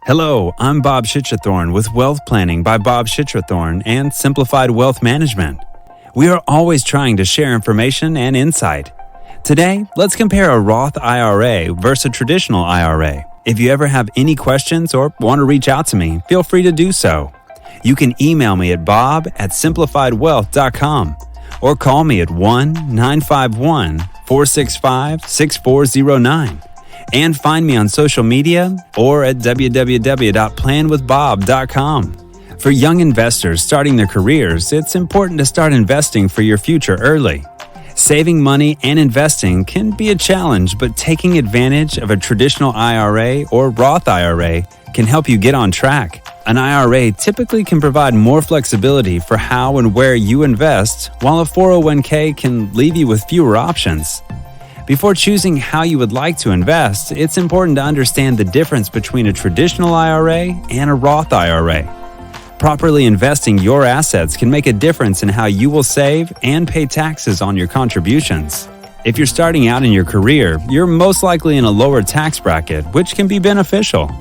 Hello, I'm Bob Chitrathorn with Wealth Planning by Bob Chitrathorn and Simplified Wealth Management. We are always trying to share information and insight. Today, let's compare a Roth IRA versus a traditional IRA. If you ever have any questions or want to reach out to me, feel free to do so. You can email me at bob@simplifiedwealth.com or call me at 1-951-465-6409. And find me on social media or at www.planwithbob.com. For young investors starting their careers, it's important to start investing for your future early. Saving money and investing can be a challenge, but taking advantage of a traditional IRA or Roth IRA can help you get on track. An IRA typically can provide more flexibility for how and where you invest, while a 401k can leave you with fewer options. Before choosing how you would like to invest, it's important to understand the difference between a traditional IRA and a Roth IRA. Properly investing your assets can make a difference in how you will save and pay taxes on your contributions. If you're starting out in your career, you're most likely in a lower tax bracket, which can be beneficial.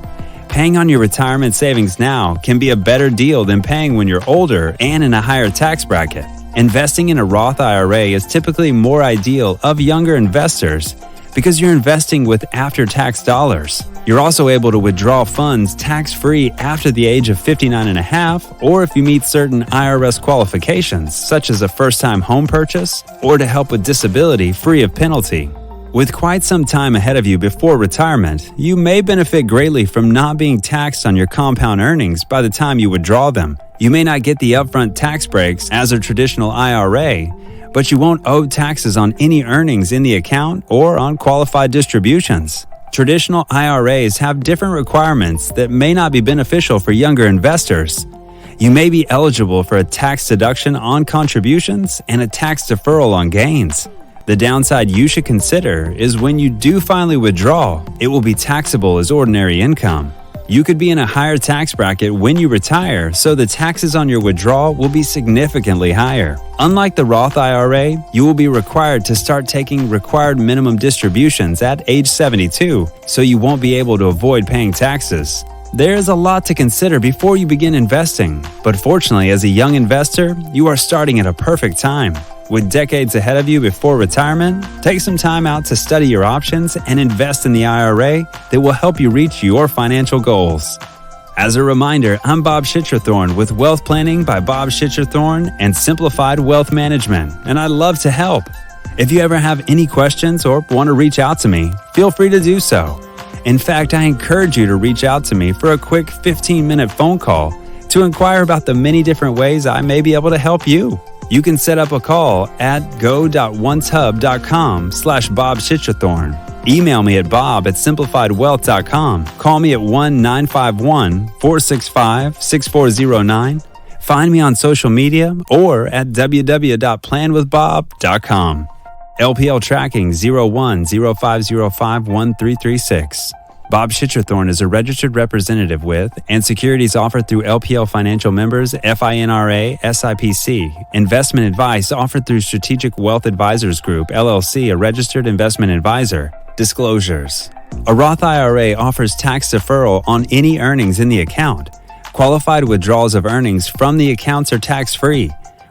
Paying on your retirement savings now can be a better deal than paying when you're older and in a higher tax bracket. Investing in a Roth IRA is typically more ideal of younger investors because you're investing with after-tax dollars. You're also able to withdraw funds tax-free after the age of 59 and a half, or if you meet certain IRS qualifications, such as a first-time home purchase or to help with disability free of penalty. With quite some time ahead of you before retirement, you may benefit greatly from not being taxed on your compound earnings by the time you withdraw them. You may not get the upfront tax breaks as a traditional IRA, but you won't owe taxes on any earnings in the account or on qualified distributions. Traditional IRAs have different requirements that may not be beneficial for younger investors. You may be eligible for a tax deduction on contributions and a tax deferral on gains. The downside you should consider is when you do finally withdraw, it will be taxable as ordinary income. You could be in a higher tax bracket when you retire, so the taxes on your withdrawal will be significantly higher. Unlike the Roth IRA, you will be required to start taking required minimum distributions at age 72, so you won't be able to avoid paying taxes. There's a lot to consider before you begin investing, but fortunately, as a young investor, you are starting at a perfect time. With decades ahead of you before retirement, take some time out to study your options and invest in the IRA that will help you reach your financial goals. As a reminder, I'm Bob Chitrathorn with Wealth Planning by Bob Chitrathorn and Simplified Wealth Management, and I'd love to help. If you ever have any questions or want to reach out to me, feel free to do so. In fact, I encourage you to reach out to me for a quick 15-minute phone call to inquire about the many different ways I may be able to help you. You can set up a call at go.onehub.com/Bob Chitrathorn. Email me at bob@simplifiedwealth.com. Call me at 1-951-465-6409. Find me on social media or at www.planwithbob.com. LPL tracking 0105051336. Bob Chitrathorn is a registered representative with and securities offered through LPL Financial Members, FINRA, SIPC. Investment advice offered through Strategic Wealth Advisors Group, LLC, a registered investment advisor. Disclosures. A Roth IRA offers tax deferral on any earnings in the account. Qualified withdrawals of earnings from the accounts are tax-free.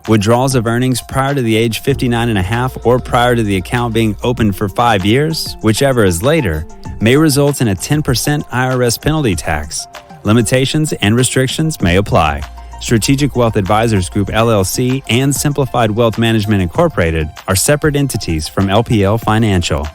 Withdrawals of earnings prior to the age 59 and a half or prior to the account being opened for 5 years, whichever is later, may result in a 10% IRS penalty tax. Limitations and restrictions may apply. Strategic Wealth Advisors Group, LLC, and Simplified Wealth Management Incorporated are separate entities from LPL Financial.